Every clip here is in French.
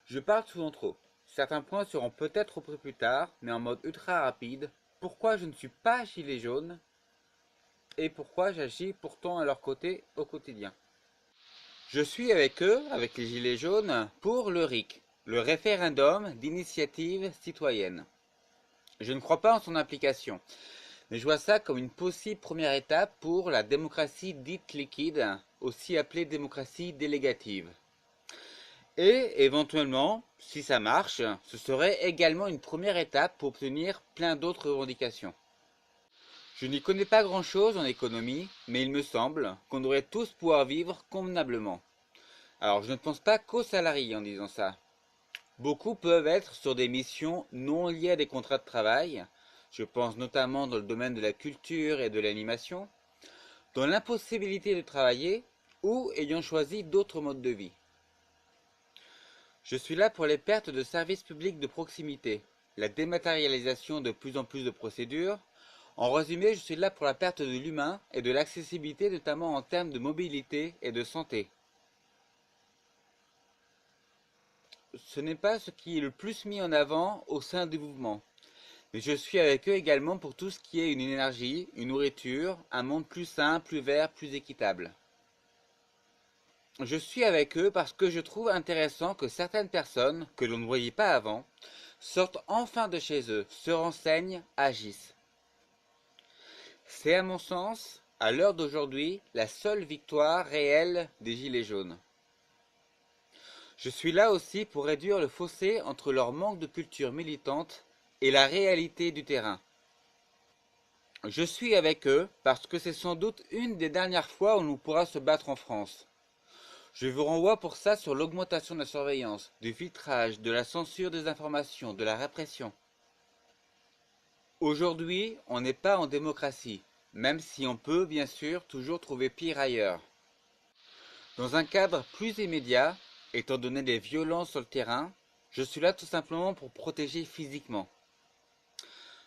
Je parle souvent trop. Certains points seront peut-être repris plus tard, mais en mode ultra rapide. Pourquoi je ne suis pas gilet jaune et pourquoi j'agis pourtant à leur côté au quotidien. Je suis avec eux, avec les gilets jaunes, pour le RIC, le référendum d'initiative citoyenne. Je ne crois pas en son application, mais je vois ça comme une possible première étape pour la démocratie dite liquide, aussi appelée démocratie délégative. Et éventuellement, si ça marche, ce serait également une première étape pour obtenir plein d'autres revendications. Je n'y connais pas grand-chose en économie, mais il me semble qu'on devrait tous pouvoir vivre convenablement. Alors je ne pense pas qu'aux salariés en disant ça. Beaucoup peuvent être sur des missions non liées à des contrats de travail, je pense notamment dans le domaine de la culture et de l'animation, dans l'impossibilité de travailler ou ayant choisi d'autres modes de vie. Je suis là pour les pertes de services publics de proximité, la dématérialisation de plus en plus de procédures. En résumé, je suis là pour la perte de l'humain et de l'accessibilité, notamment en termes de mobilité et de santé. Ce n'est pas ce qui est le plus mis en avant au sein du mouvement, mais je suis avec eux également pour tout ce qui est une énergie, une nourriture, un monde plus sain, plus vert, plus équitable. Je suis avec eux parce que je trouve intéressant que certaines personnes, que l'on ne voyait pas avant, sortent enfin de chez eux, se renseignent, agissent. C'est à mon sens, à l'heure d'aujourd'hui, la seule victoire réelle des Gilets jaunes. Je suis là aussi pour réduire le fossé entre leur manque de culture militante et la réalité du terrain. Je suis avec eux parce que c'est sans doute une des dernières fois où l'on pourra se battre en France. Je vous renvoie pour ça sur l'augmentation de la surveillance, du filtrage, de la censure des informations, de la répression. Aujourd'hui, on n'est pas en démocratie, même si on peut bien sûr toujours trouver pire ailleurs. Dans un cadre plus immédiat, étant donné les violences sur le terrain, je suis là tout simplement pour protéger physiquement.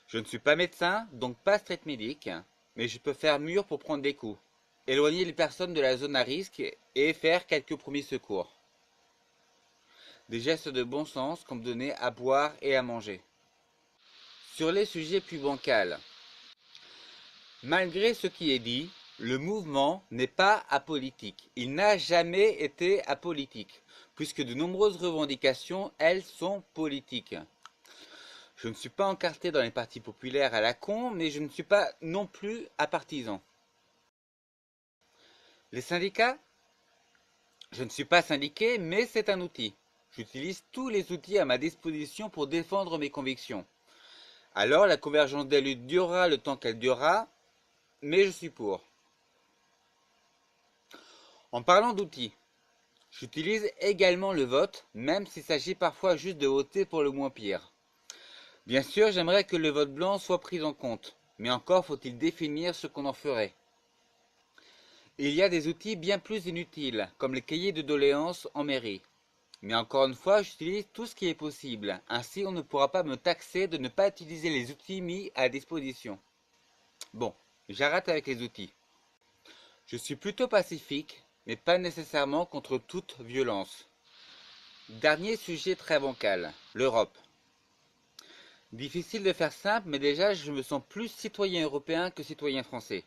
Je ne suis pas médecin, donc pas street medic, mais je peux faire mûr pour prendre des coups, éloigner les personnes de la zone à risque et faire quelques premiers secours. Des gestes de bon sens comme donner à boire et à manger. Sur les sujets plus bancals, malgré ce qui est dit, le mouvement n'est pas apolitique. Il n'a jamais été apolitique, puisque de nombreuses revendications, elles, sont politiques. Je ne suis pas encarté dans les partis populaires à la con, mais je ne suis pas non plus apartisan. Les syndicats? Je ne suis pas syndiqué, mais c'est un outil. J'utilise tous les outils à ma disposition pour défendre mes convictions. Alors la convergence des luttes durera le temps qu'elle durera, mais je suis pour. En parlant d'outils, j'utilise également le vote, même s'il s'agit parfois juste de voter pour le moins pire. Bien sûr, j'aimerais que le vote blanc soit pris en compte, mais encore faut-il définir ce qu'on en ferait. Il y a des outils bien plus inutiles, comme les cahiers de doléances en mairie. Mais encore une fois, j'utilise tout ce qui est possible, ainsi on ne pourra pas me taxer de ne pas utiliser les outils mis à disposition. Bon, j'arrête avec les outils. Je suis plutôt pacifique, mais pas nécessairement contre toute violence. Dernier sujet très bancal, l'Europe. Difficile de faire simple, mais déjà je me sens plus citoyen européen que citoyen français.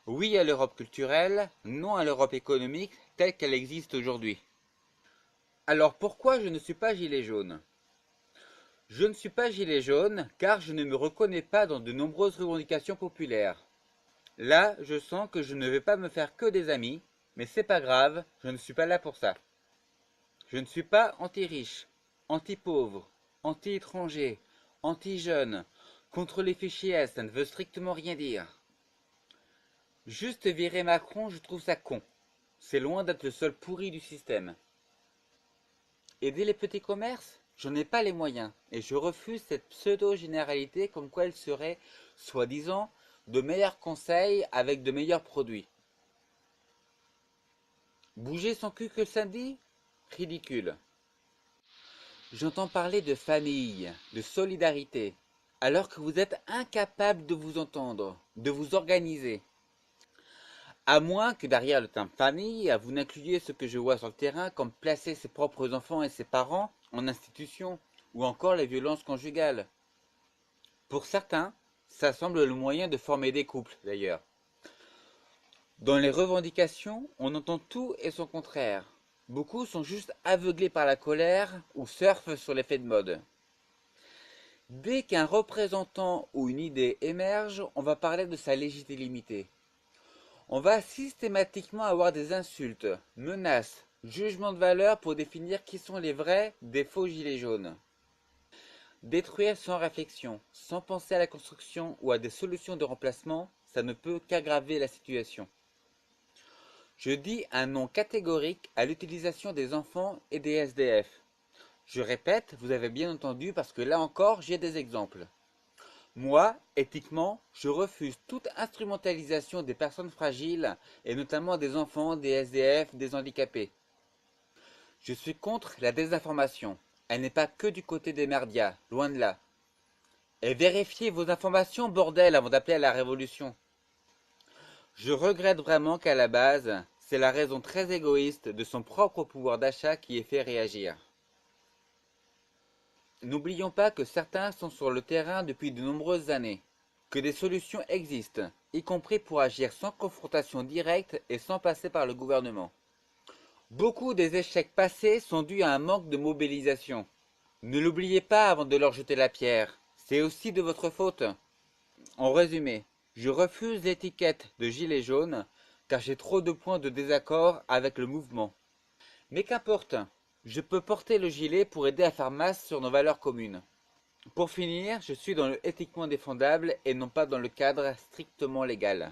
Oui à l'Europe culturelle, non à l'Europe économique telle qu'elle existe aujourd'hui. Alors pourquoi je ne suis pas gilet jaune? Je ne suis pas gilet jaune car je ne me reconnais pas dans de nombreuses revendications populaires. Là, je sens que je ne vais pas me faire que des amis, mais c'est pas grave, je ne suis pas là pour ça. Je ne suis pas anti-riche, anti-pauvre, anti-étranger, anti-jeune, contre les fichiers S, ça ne veut strictement rien dire. Juste virer Macron, je trouve ça con. C'est loin d'être le seul pourri du système. Aider les petits commerces? J'en ai pas les moyens, et je refuse cette pseudo-généralité comme quoi elle serait, soi-disant, de meilleurs conseils avec de meilleurs produits. Bouger son cul que le samedi? Ridicule. J'entends parler de famille, de solidarité, alors que vous êtes incapable de vous entendre, de vous organiser. À moins que derrière le terme famille, vous n'incluiez ce que je vois sur le terrain comme placer ses propres enfants et ses parents en institution, ou encore les violences conjugales. Pour certains, ça semble le moyen de former des couples, d'ailleurs. Dans les revendications, on entend tout et son contraire. Beaucoup sont juste aveuglés par la colère ou surfent sur l'effet de mode. Dès qu'un représentant ou une idée émerge, on va parler de sa légitimité. On va systématiquement avoir des insultes, menaces, jugements de valeur pour définir qui sont les vrais des faux gilets jaunes. Détruire sans réflexion, sans penser à la construction ou à des solutions de remplacement, ça ne peut qu'aggraver la situation. Je dis un non catégorique à l'utilisation des enfants et des SDF. Je répète, vous avez bien entendu parce que là encore, j'ai des exemples. Moi, éthiquement, je refuse toute instrumentalisation des personnes fragiles et notamment des enfants, des SDF, des handicapés. Je suis contre la désinformation. Elle n'est pas que du côté des merdias, loin de là. Et vérifiez vos informations, bordel, avant d'appeler à la révolution. Je regrette vraiment qu'à la base, c'est la raison très égoïste de son propre pouvoir d'achat qui ait fait réagir. N'oublions pas que certains sont sur le terrain depuis de nombreuses années, que des solutions existent, y compris pour agir sans confrontation directe et sans passer par le gouvernement. Beaucoup des échecs passés sont dus à un manque de mobilisation. Ne l'oubliez pas avant de leur jeter la pierre, c'est aussi de votre faute. En résumé, je refuse l'étiquette de gilet jaune car j'ai trop de points de désaccord avec le mouvement. Mais qu'importe, je peux porter le gilet pour aider à faire masse sur nos valeurs communes. Pour finir, je suis dans le éthiquement défendable et non pas dans le cadre strictement légal.